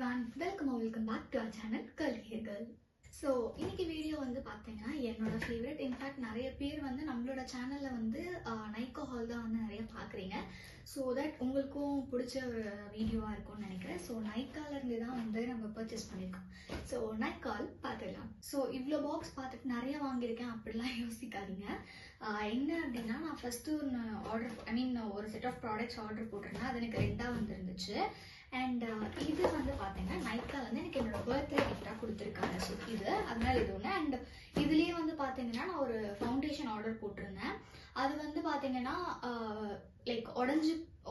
everyone, welcome back to our channel Curly Hair Girl. So இன்னைக்கு video வந்து பார்த்தீங்கன்னா என்னோட ஃபேவரட். இன்ஃபேக்ட் நிறைய பேர் வந்து நம்மளோட சேனலில் வந்து நைக்கா ஹால் தான் வந்து நிறைய பார்க்குறீங்க. ஸோ தட் உங்களுக்கும் பிடிச்ச ஒரு வீடியோவாக இருக்கும்னு நினைக்கிறேன். ஸோ நைக்காலேருந்து தான் வந்து நம்ம பர்ச்சேஸ் பண்ணியிருக்கோம். ஸோ நைக்கால் பார்த்துக்கலாம். ஸோ இவ்வளோ பாக்ஸ் பார்த்துட்டு நிறைய வாங்கியிருக்கேன் அப்படிலாம் யோசிக்காதீங்க. என்ன அப்படின்னா நான் ஃபஸ்ட்டு ஒரு செட் ஆஃப் ப்ராடக்ட்ஸ் ஆர்டர் போட்டிருந்தேன். அது எனக்கு 2ஆக வந்துருந்துச்சு. அண்ட் இது வந்து பார்த்தீங்கன்னா நைக்கா வந்து எனக்கு என்னோட பர்த்டே கிஃப்டாக கொடுத்துருக்காங்க. ஸோ இது அதனால இது ஒன்று. அண்ட் இதுலேயே வந்து பார்த்தீங்கன்னா நான் ஒரு ஃபவுண்டேஷன் ஆர்டர் போட்டிருந்தேன். அது வந்து பார்த்தீங்கன்னா லைக்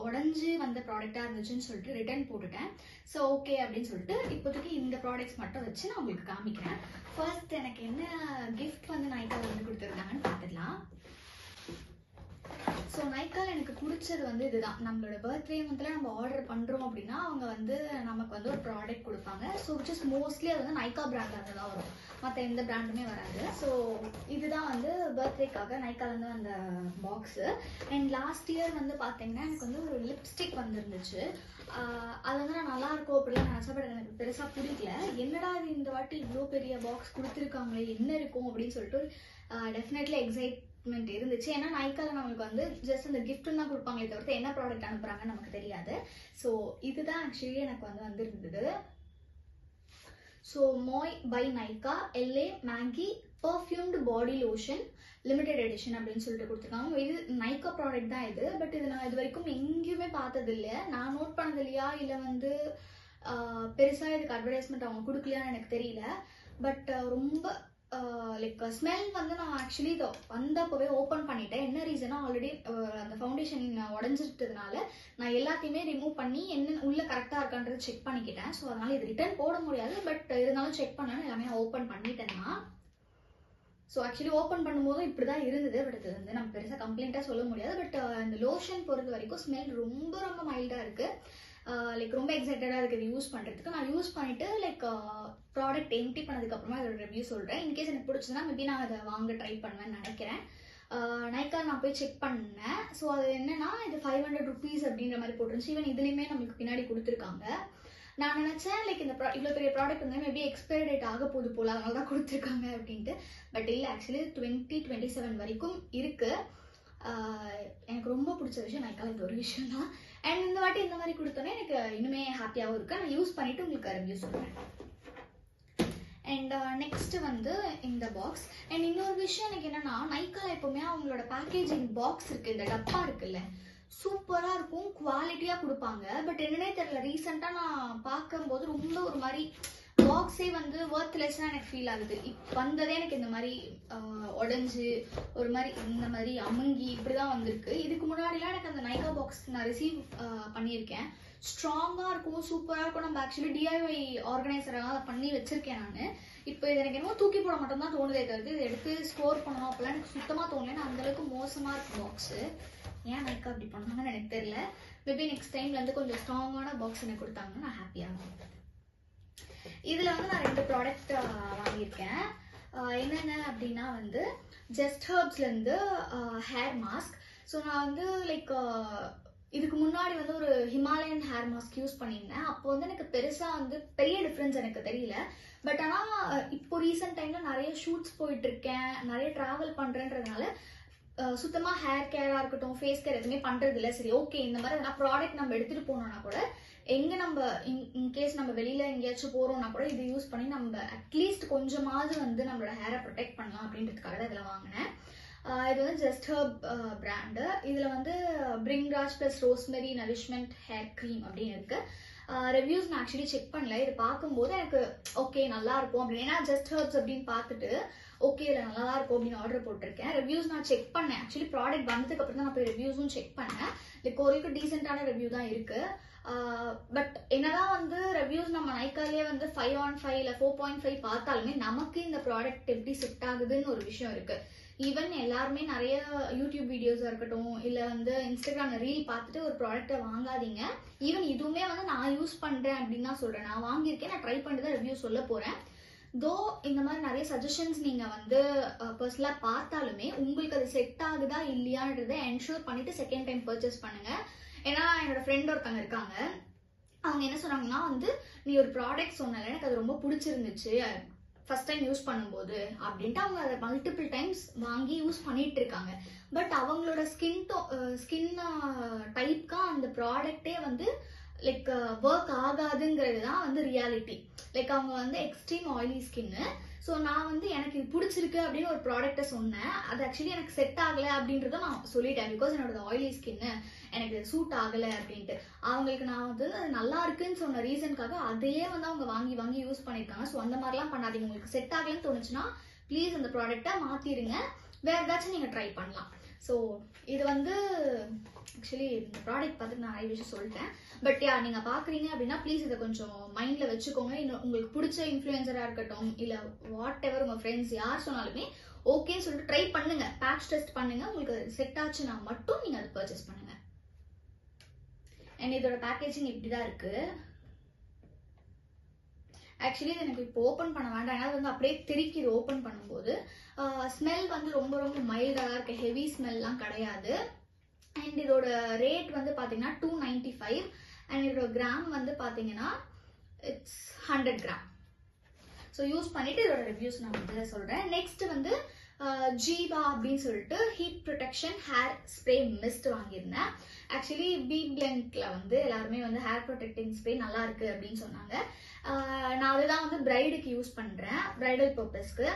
உடஞ்சி வந்த ப்ராடக்டாக இருந்துச்சுன்னு சொல்லிட்டு ரிட்டர்ன் போட்டுட்டேன். ஸோ ஓகே அப்படின்னு சொல்லிட்டு இப்போதைக்கு இந்த ப்ராடக்ட்ஸ் மட்டும் வச்சு நான் உங்களுக்கு காமிக்கிறேன். ஃபர்ஸ்ட் எனக்கு என்ன கிஃப்ட் வந்து நைக்கா வந்து கொடுத்துருக்காங்கன்னு பார்த்துக்கலாம். ஸோ நைக்கால் எனக்கு பிடிச்சது வந்து இதுதான். நம்மளோட பர்த்டே மந்தில் நம்ம ஆர்டர் பண்ணுறோம் அப்படின்னா அவங்க வந்து நமக்கு வந்து ஒரு ப்ராடக்ட் கொடுப்பாங்க. ஸோ விச் இஸ் மோஸ்ட்லி அது வந்து நைக்கா பிராண்டாக தான் வரும், மற்ற எந்த பிராண்டுமே வராது. ஸோ இதுதான் வந்து பர்த்டேக்காக நைக்காலேருந்து அந்த பாக்ஸு. அண்ட் லாஸ்ட் இயர் வந்து பார்த்தீங்கன்னா எனக்கு வந்து ஒரு லிப்ஸ்டிக் வந்துருந்துச்சு. அது வந்து நான் நல்லாயிருக்கும் அப்படிலாம் நினச்சா, பட் எனக்கு பெருசாக பிடிக்கல. என்னடா இது இந்த வாட்டி இவ்வளோ பெரிய பாக்ஸ் கொடுத்துருக்காங்களே, என்ன இருக்கும் அப்படின்னு சொல்லிட்டு டெஃபினெட்லி எக்ஸைட்மெண்ட் இருந்துச்சு. ஏன்னா நைக்கால நம்மளுக்கு வந்து ஜஸ்ட் அந்த கிஃப்ட்னு தான் கொடுப்பாங்களே தவிர்த்து என்ன ப்ராடக்ட் அனுப்புகிறாங்கன்னு நமக்கு தெரியாது. ஸோ இதுதான் ஆக்சுவலி எனக்கு வந்து வந்திருந்தது. So Moi by Nykaa LA Magie perfumed body lotion limited edition அப்படின்னு சொல்லிட்டு கொடுத்துருக்காங்க. இது நைக்கா ப்ராடக்ட் தான் இது. பட் இது நான் இது வரைக்கும் எங்கேயுமே பார்த்தது இல்லை, நான் நோட் பண்ணது இல்லையா இல்லை வந்து பெருசாக இதுக்கு அட்வர்டைஸ்மெண்ட் அவங்க கொடுக்கலையான்னு எனக்கு தெரியல. பட் ரொம்ப லைக் ஸ்மெல் வந்து நான் ஆக்சுவலி இதை வந்தப்போவே ஓப்பன் பண்ணிட்டேன். என்ன ரீசனா, ஆல்ரெடி அந்த ஃபவுண்டேஷன் உடஞ்சிட்டதுனால நான் எல்லாத்தையுமே ரிமூவ் பண்ணி என்ன உள்ள கரெக்டாக இருக்கான்றது செக் பண்ணிக்கிட்டேன். ஸோ அதனால இது ரிட்டர்ன் போட முடியாது, பட் இருந்தாலும் செக் பண்ணணும், எல்லாமே ஓப்பன் பண்ணிட்டேன்னா. ஸோ ஆக்சுவலி ஓப்பன் பண்ணும்போதும் இப்படி தான் இருந்தது. பட் இது வந்து நம்ம பெருசாக கம்ப்ளைண்ட்டாக சொல்ல முடியாது. பட் இந்த லோஷன் பொறுத்த வரைக்கும் ஸ்மெல் ரொம்ப ரொம்ப மைல்டாக இருக்குது. லைக் ரொம்ப எக்ஸைட்டடாக இருக்குது யூஸ் பண்ணுறதுக்கு. நான் யூஸ் பண்ணிவிட்டு லைக் ப்ராடக்ட் எம்டி பண்ணதுக்கப்புறமா இதோட ரிவ்யூ சொல்கிறேன். இன்கேஸ் எனக்கு பிடிச்சதுன்னா மேபி நான் அதை வாங்க ட்ரை பண்ணுவேன்னு நினைக்கிறேன். நைக்கா நான் போய் செக் பண்ணேன். ஸோ அது என்னன்னா இது 500 rupees அப்படின்ற மாதிரி போட்டுருந்துச்சு. ஈவன் இதுலேயுமே நம்மளுக்கு பின்னாடி கொடுத்துருக்காங்க. நான் நினச்சேன் லைக் இந்த இவ்வளோ பெரிய ப்ராடக்ட் வந்து மேபி எக்ஸ்பைரி டேட் ஆக போகுது போல், அதனால தான் கொடுத்துருக்காங்க அப்படின்ட்டு. பட் இல்லை, ஆக்சுவலி 2027 வரைக்கும் இருக்குது. எனக்கு ரொம்ப பிடிச்ச விஷயம் நைக்கால இந்த ஒரு விஷயம் தான். அண்ட் இந்த வாட்டி இந்த மாதிரி கொடுத்தோன்னே எனக்கு இன்னுமே ஹாப்பியாகவும் இருக்கு. நான் யூஸ் பண்ணிவிட்டு உங்களுக்கு ரிவ்யூ சொல்கிறேன். அண்ட் நெக்ஸ்ட் வந்து இந்த பாக்ஸ். அண்ட் இன்னொரு விஷயம் எனக்கு என்னன்னா, நைக்கால எப்பவுமே அவங்களோட பேக்கேஜிங் பாக்ஸ் இருக்கு, இந்த டப்பா இருக்குல்ல, சூப்பராக இருக்கும், குவாலிட்டியாக கொடுப்பாங்க. பட் என்னன்னே தெரியல, ரீசெண்டாக நான் பார்க்கும்போது ரொம்ப ஒரு மாதிரி பாக்ஸே வந்து ஒர்த்லெஸ்ஸாக எனக்கு ஃபீல் ஆகுது. இப்போ வந்ததே எனக்கு இந்த மாதிரி உடஞ்சி ஒரு மாதிரி இந்த மாதிரி அமுங்கி இப்படி தான் வந்திருக்கு. இதுக்கு முன்னாடிலாம் எனக்கு அந்த நைக்கா பாக்ஸ் நான் ரிசீவ் பண்ணியிருக்கேன். ஸ்ட்ராங்காக இருக்கும், சூப்பராக இருக்கும். நம்ம ஆக்சுவலி DIY ஆர்கனைசராக அதை பண்ணி வச்சுருக்கேன் நான். இப்போ இது எனக்கு என்னமோ தூக்கி போட மட்டும் தான் தோணுதே தவிர்த்து இதை எடுத்து ஸ்டோர் பண்ணணும் அப்படிலாம் எனக்கு சுத்தமாக தோணல. நான் அந்தளவுக்கு மோசமாக இருக்கும் பாக்ஸு. ஏன் நைக்கா அப்படி பண்ணாங்கன்னு எனக்கு தெரியல. மேபி நெக்ஸ்ட் டைம்லேருந்து கொஞ்சம் ஸ்ட்ராங்கான பாக்ஸ் எனக்கு கொடுத்தாங்கன்னா நான் ஹாப்பியாக. இதில் வந்து நான் 2 ப்ராடக்ட் வாங்கியிருக்கேன். என்னென்ன அப்படின்னா வந்து ஜஸ்ட் ஹர்ப்ஸ்லேருந்து ஹேர் மாஸ்க். ஸோ நான் வந்து லைக் இதுக்கு முன்னாடி வந்து ஒரு ஹிமாலயன் ஹேர் மாஸ்க் யூஸ் பண்ணியிருந்தேன். அப்போ வந்து எனக்கு பெருசாக வந்து பெரிய டிஃப்ரென்ஸ் எனக்கு தெரியல. பட் ஆனால் இப்போ ரீசெண்ட் டைமில் நிறைய ஷூட்ஸ் போயிட்டுருக்கேன், நிறைய ட்ராவல் பண்ணுறேன்றதுனால சுத்தமாக ஹேர் கேராக இருக்கட்டும், ஃபேஸ் கேர் எதுவுமே பண்ணுறது இல்லை. சரி ஓகே, இந்த மாதிரி எதனா ப்ராடக்ட் நம்ம எடுத்துகிட்டு போனோம்னா கூட, எங்கே நம்ம இன்கேஸ் நம்ம வெளியில் எங்கேயாச்சும் போகிறோம்னா கூட இது யூஸ் பண்ணி நம்ம அட்லீஸ்ட் கொஞ்சமாவது வந்து நம்மளோட ஹேரை ப்ரொடெக்ட் பண்ணலாம் அப்படின்றதுக்காக தான் இதில் வாங்கினேன். இது வந்து ஜஸ்ட் ஹர்ப் பிராண்டு. இதில் வந்து bhringraj plus rosemary nourishment hair cream அப்படின்னு இருக்குது. ரிவ்யூஸ் நான் ஆக்சுவலி செக் பண்ணல. இது பார்க்கும்போது எனக்கு ஓகே நல்லா இருக்கும் அப்படின்னு, ஏன்னா ஜஸ்ட் ஹர்ப்ஸ் அப்படின்னு பார்த்துட்டு ஓகே இல்லை நல்லா தான் இருக்கும் அப்படின்னு ஆர்டர் போட்டிருக்கேன். ரிவ்யூஸ் நான் செக் பண்ணேன். ஆக்சுவலி ப்ராடக்ட் வந்ததுக்கு அப்புறம் தான் நான் போய் ரிவ்யூஸும் செக் பண்ணேன். லைக் ஓரளவுக்கு டீசெண்டான ரிவ்யூ தான் இருக்குது. பட் என்னதான் வந்து ரிவ்யூஸ் நம்ம நைக்காலே வந்து 5/5 இல்லை 4.5 பார்த்தாலுமே நமக்கு இந்த ப்ராடக்ட் எப்படி செட் ஆகுதுன்னு ஒரு விஷயம் இருக்குது. ஈவன் எல்லாருமே நிறைய யூடியூப் வீடியோஸாக இருக்கட்டும், இல்லை வந்து இன்ஸ்டாகிராம் ரீல் பார்த்துட்டு ஒரு ப்ராடக்டை வாங்காதீங்க. ஈவன் இதுவுமே வந்து நான் யூஸ் பண்ணுறேன் அப்படின்னு தான் சொல்கிறேன். நான் வாங்கியிருக்கேன், நான் ட்ரை பண்ணிட்டு தான் ரிவ்யூ சொல்ல போகிறேன். தோ இந்த மாதிரி நிறைய சஜஷன்ஸ் நீங்கள் வந்து பர்சனலாக பார்த்தாலுமே உங்களுக்கு அது செட் ஆகுதா இல்லையான்றதை என்ஷூர் பண்ணிவிட்டு செகண்ட் டைம் பர்ச்சேஸ் பண்ணுங்கள். ஏன்னா என்னோட ஃப்ரெண்ட் ஒருத்தவங்க இருக்காங்க, அவங்க என்ன சொன்னாங்கன்னா வந்து நீ ஒரு ப்ராடக்ட் சொன்னால எனக்கு அது ரொம்ப பிடிச்சிருந்துச்சு ஃபர்ஸ்ட் டைம் யூஸ் பண்ணும்போது அப்படின்ட்டு அவங்க அதை மல்டிபிள் டைம்ஸ் வாங்கி யூஸ் பண்ணிட்டு இருக்காங்க. பட் அவங்களோட ஸ்கின் டைப்க்கு அந்த ப்ராடக்டே வந்து லைக் ஒர்க் ஆகாதுங்கிறது தான் வந்து ரியாலிட்டி. லைக் அவங்க வந்து எக்ஸ்ட்ரீம் ஆயிலி ஸ்கின்னு. ஸோ நான் வந்து எனக்கு இது பிடிச்சிருக்கு அப்படின்னு ஒரு ப்ராடக்ட்டை சொன்னேன். அது ஆக்சுவலி எனக்கு செட் ஆகலை அப்படின்றத நான் சொல்லிட்டேன். பிகாஸ் என்னோட ஆயிலி ஸ்கின்னு எனக்கு சூட் ஆகலை அப்படின்ட்டு. அவங்களுக்கு நான் வந்து நல்லா இருக்குன்னு சொன்ன ரீசனுக்காக அதையே வந்து அவங்க வாங்கி வாங்கி யூஸ் பண்ணியிருக்காங்க. ஸோ அந்த மாதிரிலாம் பண்ணாதீங்க. உங்களுக்கு செட் ஆகலைன்னு தோணுச்சுன்னா ப்ளீஸ் அந்த ப்ராடக்டை மாற்றிடுங்க, வேற ஏதாச்சும் நீங்கள் ட்ரை பண்ணலாம். ஸோ இது வந்து ஆக்சுவலி இந்த ப்ராடக்ட் பார்த்துட்டு நான் நிறைய விஷயம் சொல்லிட்டேன். பட் யா நீங்கள் பார்க்குறீங்க அப்படின்னா ப்ளீஸ் இதை கொஞ்சம் மைண்டில் வச்சுக்கோங்க. இன்னும் உங்களுக்கு பிடிச்ச இன்ஃப்ளூயன்சராக இருக்கட்டும் இல்லை வாட் எவர் உங்கள் ஃப்ரெண்ட்ஸ் யார் சொன்னாலுமே ஓகேன்னு சொல்லிட்டு ட்ரை பண்ணுங்க, பேட்ச் டெஸ்ட் பண்ணுங்க. உங்களுக்கு செட் ஆச்சுன்னா மட்டும் நீங்கள் அதை பர்ச்சேஸ் பண்ணுங்க. அண்ட் இதோட பேக்கேஜிங் இப்படி தான் இருக்கு. ஆக்சுவலி இது எனக்கு இப்போ ஓப்பன் பண்ண வேண்டாம், ஏன்னா வந்து அப்படியே திருக்கி இது ஓப்பன் பண்ணும்போது ஸ்மெல் வந்து ரொம்ப ரொம்ப மைல்டாக தான் இருக்கு, ஹெவி ஸ்மெல்லாம் கிடையாது. அண்ட் இதோட ரேட் வந்து பார்த்தீங்கன்னா 295. அண்ட் இதோட கிராம் வந்து பார்த்தீங்கன்னா இட்ஸ் 100 கிராம். ஸோ யூஸ் பண்ணிட்டு இதோட ரிவ்யூஸ் நான் வந்து சொல்கிறேன். நெக்ஸ்ட் வந்து ஜீவா அப்படின்னு சொல்லிட்டு heat protection hair spray mist வாங்கியிருந்தேன். ஆக்சுவலி பிளெண்ட்ல வந்து எல்லாருமே வந்து ஹேர் ப்ரொடெக்டிங் ஸ்ப்ரே நல்லா இருக்கு அப்படின்னு சொன்னாங்க. நான் அதுதான் வந்து பிரைடுக்கு யூஸ் பண்றேன், பிரைடல் பர்பஸ்க்கு.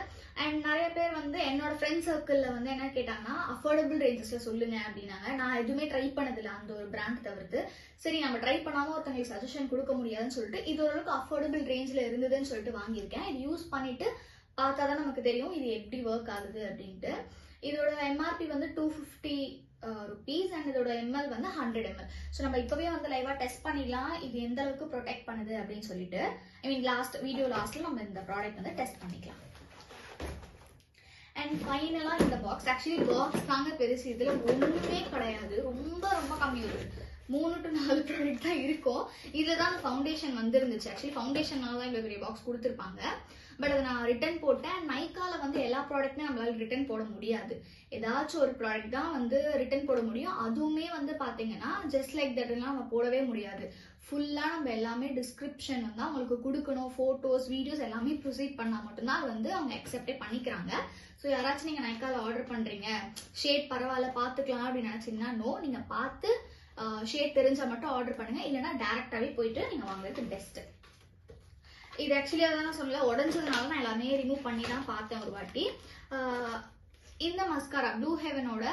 அண்ட் நிறைய பேர் வந்து என்னோட ஃப்ரெண்ட் சர்க்கிள்ல வந்து என்ன கேட்டாங்கன்னா அஃபோர்டபுள் ரேஞ்சஸ்ல சொல்லுங்க அப்படின்னாங்க. நான் எதுவுமே ட்ரை பண்ணதில்லை அந்த ஒரு பிராண்ட் தவிர்த்து. சரி நம்ம ட்ரை பண்ணாம ஒருத்தங்களுக்கு சஜஷன் கொடுக்க முடியாதுன்னு சொல்லிட்டு இது ஓரளவுக்கு அஃபோர்டபுள் ரேஞ்ச்ல இருந்ததுன்னு சொல்லிட்டு வாங்கியிருக்கேன். இது யூஸ் பண்ணிட்டு பார்த்தா தான் நமக்கு தெரியும் இது எப்படி ஒர்க் ஆகுது அப்படின்ட்டு. இதோட எம்ஆர்பி வந்து 250 rupees அண்ட் இதோட எம்எல் வந்து 100 ml. ஸோ நம்ம இப்போவே வந்து லைவா டெஸ்ட் பண்ணிடலாம் இது எந்த அளவுக்கு ப்ரொடெக்ட் பண்ணுது அப்படின்னு சொல்லிட்டு. ஐ மீன் வீடியோ லாஸ்ட்ல நம்ம இந்த ப்ராடக்ட் வந்து டெஸ்ட் பண்ணிக்கலாம். அண்ட் ஃபைனலாக இந்த பாக்ஸ், ஆக்சுவலி பாக்ஸ் தாங்க பெருசு, இதில் ஒன்றுமே கிடையாது, ரொம்ப ரொம்ப கம்மி, ஒரு 3 to 4 ப்ராடக்ட் தான் இருக்கும். இதில் தான் ஃபவுண்டேஷன் வந்துருந்துச்சு. ஆக்சுவலி ஃபவுண்டேஷனால தான் இவ்வளோ பெரிய பாக்ஸ் கொடுத்துருப்பாங்க. பட் அதை நான் ரிட்டர்ன் போட்டேன். நைக்கால வந்து எல்லா ப்ராடக்ட்டுமே நம்மளால ரிட்டர்ன் போட முடியாது, ஏதாச்சும் ஒரு ப்ராடக்ட் தான் வந்து ரிட்டர்ன் போட முடியும். அதுவுமே வந்து பார்த்தீங்கன்னா ஜஸ்ட் லைக் தட்லாம் நம்ம போடவே முடியாது. ஃபுல்லாக நம்ம எல்லாமே டிஸ்கிரிப்ஷன் வந்து அவங்களுக்கு கொடுக்கணும், ஃபோட்டோஸ் வீடியோஸ் எல்லாமே ப்ரொசீட் பண்ணால் மட்டும்தான் அது வந்து அவங்க அக்செப்டே பண்ணிக்கிறாங்க. ஸோ யாராச்சும் நீங்கள் நைக்கால ஆர்டர் பண்ணுறீங்க, ஷேட் பரவாயில்ல பார்த்துக்கலாம் அப்படின்னு நினச்சிங்கன்னா நோ, நீங்கள் பார்த்து ஷேட் தெரிஞ்சால் மட்டும் ஆர்டர் பண்ணுங்க, இல்லைன்னா டேரெக்டாகவே போயிட்டு நீங்கள் வாங்குறது பெஸ்ட்டு. இது ஆக்சுவலி அதான் சொல்லல, உடஞ்சதுனால நான் எல்லாமே ரிமூவ் பண்ணி தான் பார்த்தேன் ஒரு வாட்டி. இந்த மஸ்காரா ப்ளூ ஹெவனோட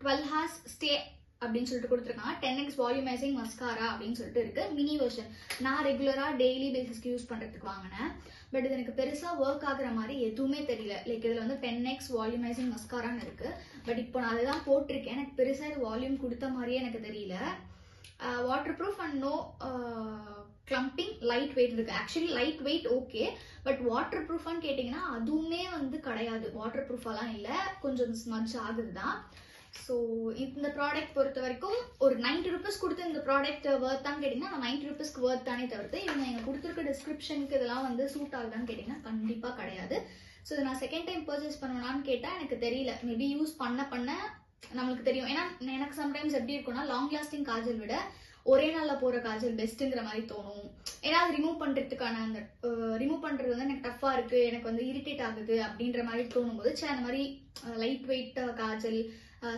12 hours ஸ்டே அப்படின்னு சொல்லிட்டு கொடுத்துருக்காங்க. 10x வால்யூமைசிங் மஸ்காரா அப்படின்னு சொல்லிட்டு இருக்கு, மினி வெர்ஷன். நான் ரெகுலரா டெய்லி பேசிஸ்க்கு யூஸ் பண்றதுக்கு வாங்கினேன். பட் இது எனக்கு பெருசா ஒர்க் ஆகுற மாதிரி எதுவுமே தெரியல. லைக் இதுல வந்து 10x வால்யூமைசிங் மஸ்காரான்னு இருக்கு. பட் இப்போ நான் அதுதான் போட்டிருக்கேன், எனக்கு பெருசா இது வால்யூம் கொடுத்த மாதிரியே எனக்கு தெரியல. Waterproof and no clumping, lightweight இருக்கு. Actually lightweight okay, but water ப்ரூஃபான்னு கேட்டிங்கன்னா அதுவுமே வந்து கிடையாது, வாட்டர் ப்ரூஃபாலாம் இல்லை, கொஞ்சம் ஸ்மட்ச் ஆகுது தான். ஸோ இந்த ப்ராடக்ட் பொறுத்த வரைக்கும் ஒரு 90 rupees கொடுத்து இந்த ப்ராடக்ட் வர்த்தான்னு கேட்டிங்கன்னா நான் 90 rupeesக்கு வர்த்தானே தவிர்த்து இவங்க எங்கள் கொடுத்துருக்க டிஸ்கிரிப்ஷனுக்கு இதெல்லாம் வந்து சூட் ஆகுதான்னு கேட்டிங்கன்னா கண்டிப்பாக கிடையாது. ஸோ இதை நான் செகண்ட் டைம் பர்ச்சேஸ் பண்ணுவேனான்னு கேட்டால் எனக்கு தெரியல, மேபி யூஸ் பண்ண நம்மளுக்கு தெரியும். ஏன்னா எனக்கு சம்டைம்ஸ் எப்படி இருக்கும்னா லாங் லாஸ்டிங் காஜல் விட ஒரே நாளில் போகிற காஜல் பெஸ்ட்டுங்கிற மாதிரி தோணும். ஏன்னா அது ரிமூவ் பண்ணுறதுக்கான அந்த ரிமூவ் பண்ணுறது வந்து எனக்கு டஃப்பாக இருக்குது, எனக்கு வந்து இரிட்டேட் ஆகுது அப்படின்ற மாதிரி தோணும் போது சரி அந்த மாதிரி லைட் வெயிட் காஜல்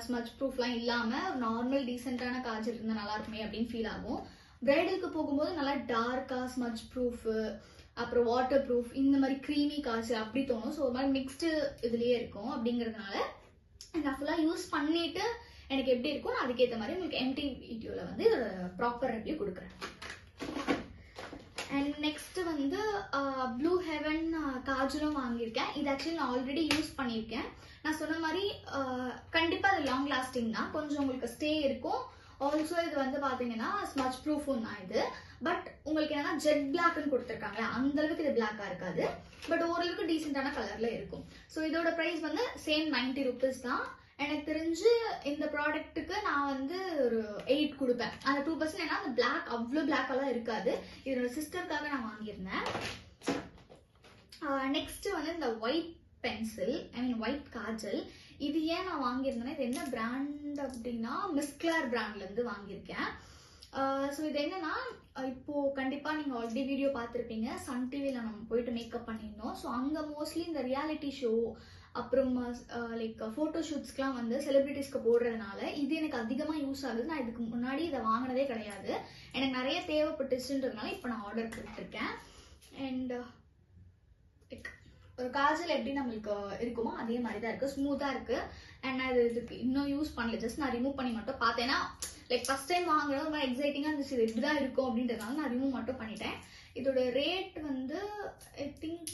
ஸ்மட்ச் ப்ரூஃப்லாம் இல்லாமல் ஒரு நார்மல் டீசெண்டான காஜல் இருந்தால் நல்லா இருக்குமே அப்படின்னு ஃபீல் ஆகும். பிரைடலுக்கு போகும்போது நல்லா டார்க்காக ஸ்மட்ச் ப்ரூஃபு அப்புறம் வாட்டர் ப்ரூஃப் இந்த மாதிரி க்ரீமி காஜல் அப்படி தோணும். ஸோ ஒரு மாதிரி மிக்ஸ்டு இதுலேயே இருக்கும். அப்படிங்கிறதுனால நான் ஃபுல்லாக யூஸ் பண்ணிவிட்டு எனக்கு எப்படி இருக்கும் நான் அதுக்கேற்ற மாதிரி உங்களுக்கு எம்டி வீடியோவில் வந்து இதோட ப்ராப்பர் ரிவ்யூ கொடுக்குறேன். அண்ட் நெக்ஸ்ட் வந்து ப்ளூ ஹெவன் காஜலும் வாங்கியிருக்கேன். இது ஆக்சுவலி நான் ஆல்ரெடி யூஸ் பண்ணியிருக்கேன். நான் சொன்ன மாதிரி கண்டிப்பாக அது லாங் லாஸ்டிங் தான், கொஞ்சம் உங்களுக்கு ஸ்டே இருக்கும். ஆல்சோ இது வந்து பார்த்தீங்கன்னா ஸ்மட்ச் ப்ரூஃபும் தான் இது. பட் உங்களுக்கு என்னன்னா ஜெட் பிளாக்னு கொடுத்துருக்காங்களே அந்த அளவுக்கு இது பிளாக்காக இருக்காது, பட் ஓரளவுக்கு டீசெண்டான கலரில் இருக்கும். ஸோ இதோட ப்ரைஸ் வந்து சேம் 90 rupees தான். எனக்கு தெரிஞ்சு இந்த ப்ராடக்ட்டுக்கு நான் வந்து ஒரு 8 கொடுப்பேன். அந்த 2% ஏன்னா அந்த பிளாக் அவ்வளோ பிளாக்கெல்லாம் இருக்காது. இதோட சிஸ்டருக்காக நான் வாங்கியிருந்தேன். நெக்ஸ்ட் வந்து இந்த ஒயிட் பென்சில், ஐ மீன் ஒயிட் காஜல். இது ஏன் நான் வாங்கியிருந்தேன்னா இது என்ன பிராண்ட் அப்படின்னா மிஸ்கிளார் பிராண்ட்லேருந்து வாங்கியிருக்கேன். ஸோ இது என்னன்னா, இப்போது கண்டிப்பாக நீங்கள் ஆல்ரெடி வீடியோ பார்த்துருப்பீங்க, சன் டிவியில் நம்ம போயிட்டு மேக்கப் பண்ணியிருந்தோம். ஸோ அங்கே மோஸ்ட்லி இந்த ரியாலிட்டி ஷோ அப்புறம் லைக் ஃபோட்டோ ஷூட்ஸ்க்குலாம் வந்து செலிப்ரிட்டிஸ்க்கு போடுறதுனால இது எனக்கு அதிகமாக யூஸ் ஆகுது. நான் இதுக்கு முன்னாடி இதை வாங்கினதே கிடையாது. எனக்கு நிறைய தேவைப்பட்டுச்சுன்றதுனால இப்போ நான் ஆர்டர் பண்ணிட்டுருக்கேன். அண்ட் லைக் ஒரு காஜல் எப்படி நம்மளுக்கு இருக்குமோ அதே மாதிரி தான் இருக்குது, ஸ்மூத்தாக இருக்குது. அண்ட் நான் இதுக்கு இன்னும் யூஸ் பண்ணல, ஜஸ்ட் நான் ரிமூவ் பண்ணி மட்டும் பார்த்தேன்னா லைக் ஃபஸ்ட் டைம் வாங்குறது மாதிரி எக்ஸைட்டிங்காக இருந்துச்சு, இது இப்படி தான் இருக்கும் அப்படின்றதுனால நான் ரிமூவ் மட்டும் பண்ணிட்டேன். இதோட ரேட் வந்து ஐ திங்க்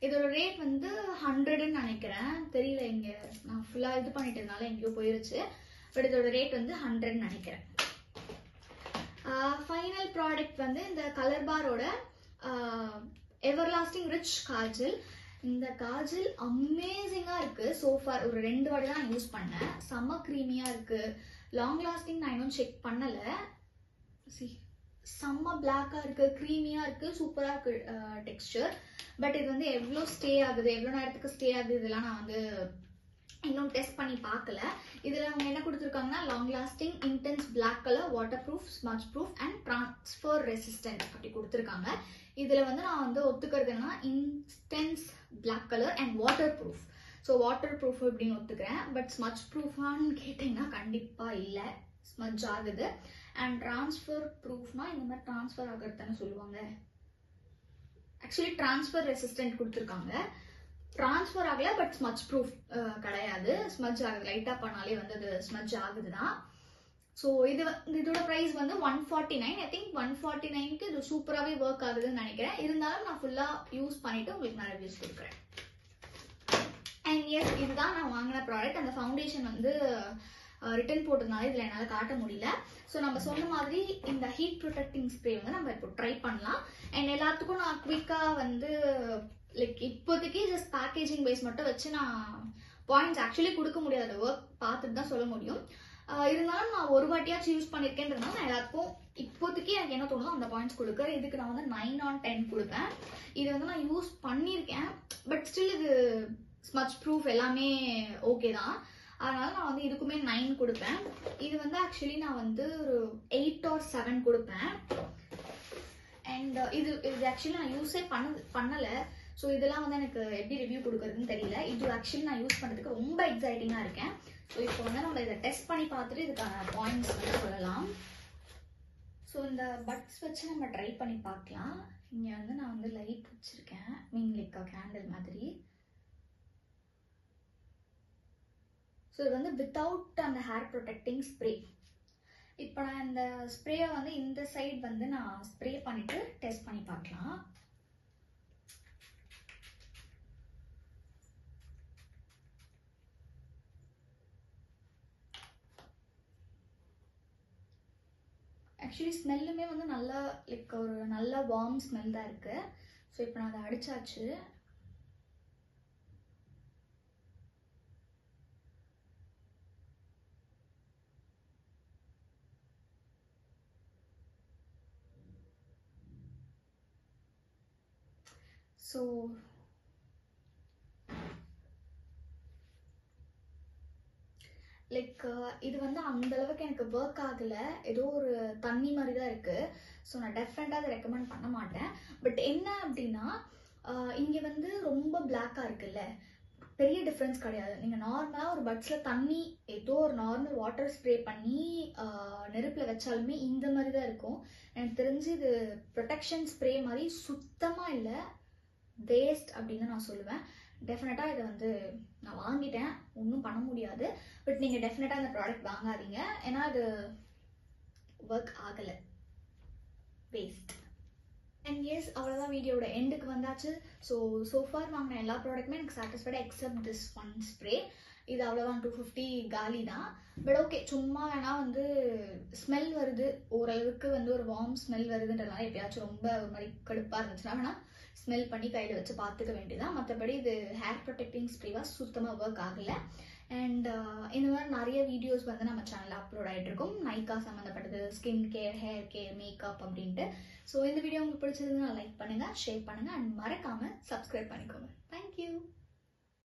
இதோட ரேட் வந்து 100ன்னு நினைக்கிறேன், தெரியல, இங்கே நான் ஃபுல்லாக இது பண்ணிட்டதுனால எங்கேயோ போயிருச்சு. பட் இதோட ரேட் வந்து 100ன்னு நினைக்கிறேன். ஃபைனல் ப்ராடக்ட் வந்து இந்த கலர் பாரோட எவர்லாஸ்டிங் ரிச் காஜல். இந்த காஜல் அமேசிங்காக இருக்குது. சோஃபார் ஒரு 2 வாட்டி தான் யூஸ் பண்ணேன். செம்ம க்ரீமியாக இருக்குது. லாங் லாஸ்டிங் நான் இன்னும் செக் பண்ணலை. செம்ம பிளாக்காக இருக்குது, க்ரீமியாக இருக்குது, சூப்பராக இருக்குது டெக்ஸ்டர். பட் இது வந்து எவ்வளோ ஸ்டே ஆகுது, எவ்வளோ நேரத்துக்கு ஸ்டே ஆகுது, இதெல்லாம் நான் வந்து இன்னும் டெஸ்ட் பண்ணி பார்க்கல. இதில் அவங்க என்ன கொடுத்துருக்காங்கன்னா, long lasting, intense black colour, waterproof, smudge proof and transfer resistant அப்படி கொடுத்துருக்காங்க. இதில் வந்து நான் வந்து ஒத்துக்கிறதுனா intense black colour and waterproof. So waterproof இப்படின்னு ஒத்துக்கிறேன். பட் ஸ்மட்ச் ப்ரூஃபான்னு கேட்டிங்கன்னா கண்டிப்பாக இல்லை, ஸ்மட்ச் ஆகுது. அண்ட் ட்ரான்ஸ்ஃபர் ப்ரூஃப்னா இந்த மாதிரி ட்ரான்ஸ்ஃபர் ஆகிறதுன்னு சொல்லுவாங்க. ஆக்சுவலி ட்ரான்ஸ்ஃபர் ரெசிஸ்டன்ட் கொடுத்துருக்காங்க, ட்ரான்ஸ்ஃபர் ஆகல, பட் ஸ்மட்ச் ப்ரூஃப் கிடையாது. ஸ்மட்ச் ஆகுது, லைட்டாக பண்ணாலே வந்து அது ஸ்மட்ச் ஆகுது தான். ஸோ இதோட ப்ரைஸ் வந்து 149. ஐ திங்க் 149க்கு இது சூப்பராகவே ஒர்க் ஆகுதுன்னு நினைக்கிறேன். இருந்தாலும் நான் ஃபுல்லாக யூஸ் பண்ணிவிட்டு உங்களுக்கு நான் ரிவ்யூஸ் கொடுக்குறேன். அண்ட் எஸ், இதுதான் நான் வாங்கின ப்ராடக்ட். அந்த ஃபவுண்டேஷன் வந்து ரிட்டன் போட்டதுனால இதில் என்னால் காட்ட முடியல. ஸோ நம்ம சொன்ன மாதிரி இந்த ஹீட் ப்ரொடெக்டிங் ஸ்ப்ரே வந்து நம்ம இப்போ ட்ரை பண்ணலாம். அண்ட் எல்லாத்துக்கும் நான் குவிக்காக வந்து லைக் இப்போதைக்கு ஜஸ்ட் பேக்கேஜிங் பேஸ் மட்டும் வச்சு நான் பாயிண்ட்ஸ் ஆக்சுவலி கொடுக்க முடியாது, ஒர்க் பார்த்துட்டு தான் சொல்ல முடியும். இருந்தாலும் நான் ஒரு வாட்டியாச்சும் யூஸ் பண்ணியிருக்கேன்றதுனால நான் எல்லாத்துக்கும் இப்போதைக்கு எனக்கு என்ன தோணுதோ அந்த பாயிண்ட்ஸ் கொடுக்குறேன். இதுக்கு நான் வந்து 9/10 கொடுப்பேன். இது வந்து நான் யூஸ் பண்ணியிருக்கேன், பட் ஸ்டில் இது ஸ்மட்ச் ப்ரூஃப் எல்லாமே ஓகே தான். அதனால நான் வந்து இதுக்குமே 9 கொடுப்பேன். இது வந்து ஆக்சுவலி நான் வந்து ஒரு 8 or 7 கொடுப்பேன். அண்ட் இது ஆக்சுவலி நான் யூஸே பண்ணலை. ஸோ இதெல்லாம் வந்து எனக்கு எப்படி ரிவ்யூ கொடுக்குறதுன்னு தெரியல. இது ஆக்சுவலி நான் யூஸ் பண்ணுறதுக்கு ரொம்ப எக்ஸைட்டிங்காக இருக்கேன். ஸோ இப்போ வந்து நம்ம இதை டெஸ்ட் பண்ணி பார்த்துட்டு இதுக்கான பாயிண்ட்ஸ் வந்து சொல்லலாம். ஸோ இந்த பட்ஸ் வச்சு நம்ம ட்ரை பண்ணி பார்க்கலாம். இங்கே வந்து நான் வந்து லைட் வச்சுருக்கேன், மீன் லைக் கேண்டில் மாதிரி. ஸோ இது வந்து வித்தவுட் அந்த ஹேர் ப்ரொடெக்டிங் ஸ்ப்ரே. இப்போ நான் இந்த ஸ்ப்ரேயை வந்து இந்த சைட் வந்து நான் ஸ்ப்ரே பண்ணிவிட்டு டெஸ்ட் பண்ணி பார்க்கலாம். ஆக்சுவலி ஸ்மெல்லுமே வந்து நல்லா லைக் ஒரு நல்ல வார்ம் ஸ்மெல் தான் இருக்குது. ஸோ இப்போ நான் அதை அடித்தாச்சு. ஸோ லைக் இது வந்து அந்தளவுக்கு எனக்கு ஒர்க் ஆகலை, ஏதோ ஒரு தண்ணி மாதிரி தான் இருக்குது. ஸோ நான் டெஃபினட்டாக அதை ரெக்கமெண்ட் பண்ண மாட்டேன். பட் என்ன அப்படின்னா, இங்கே வந்து ரொம்ப பிளாக்காக இருக்குல்ல, பெரிய டிஃப்ரென்ஸ் கிடையாது. நீங்கள் நார்மலாக ஒரு பட்ஸில் தண்ணி ஏதோ ஒரு நார்மல் வாட்டர் ஸ்ப்ரே பண்ணி நெருப்பில் வச்சாலுமே இந்த மாதிரி தான் இருக்கும். எனக்கு தெரிஞ்சு இது ப்ரொடெக்ஷன் ஸ்ப்ரே மாதிரி சுத்தமாக இல்லை, வேஸ்ட் அப்படின்னு நான் சொல்லுவேன். டெஃபினட்டாக இதை வந்து நான் வாங்கிட்டேன், ஒன்றும் பண்ண முடியாது. பட் நீங்கள் டெஃபினட்டாக இந்த ப்ராடக்ட் வாங்காதீங்க, ஏன்னா அது ஒர்க் ஆகலை, வேஸ்ட். அண்ட் எஸ், அவ்வளோதான், வீடியோட எண்டுக்கு வந்தாச்சு. ஸோஃபார் வாங்கின எல்லா ப்ராடக்ட்டுமே எனக்கு சாட்டிஸ்ஃபைடாக எக்ஸப்ட் திஸ் ஒன் ஸ்ப்ரே. இது அவ்வளோதான், 250 காலி தான். பட் ஓகே, சும்மா வேணா வந்து ஸ்மெல் வருது, ஓரளவுக்கு வந்து ஒரு வார்ம் ஸ்மெல் வருதுன்றதுனால எப்பயாச்சும் ரொம்ப ஒரு மாதிரி கடுப்பாக இருந்துச்சுன்னா வேணா ஸ்மெல் பண்ணி கையில் வச்சு பார்த்துக்க வேண்டியதான். மற்றபடி இது ஹேர் ப்ரொடெக்டிங் ஸ்ப்ரேவாக சுத்தமாக ஒர்க் ஆகலை. அண்ட் இந்த மாதிரி நிறைய வீடியோஸ் வந்து நம்ம சேனலில் அப்லோட் ஆகிட்டு இருக்கும், நைக்கா சம்மந்தப்பட்டது, skin care, hair care, makeup அப்படின்ட்டு. ஸோ இந்த வீடியோ உங்களுக்கு பிடிச்சதுன்னா லைக் பண்ணுங்கள், ஷேர் பண்ணுங்கள் அண்ட் மறக்காமல் சப்ஸ்கிரைப் பண்ணிக்கோங்க. தேங்க்யூ.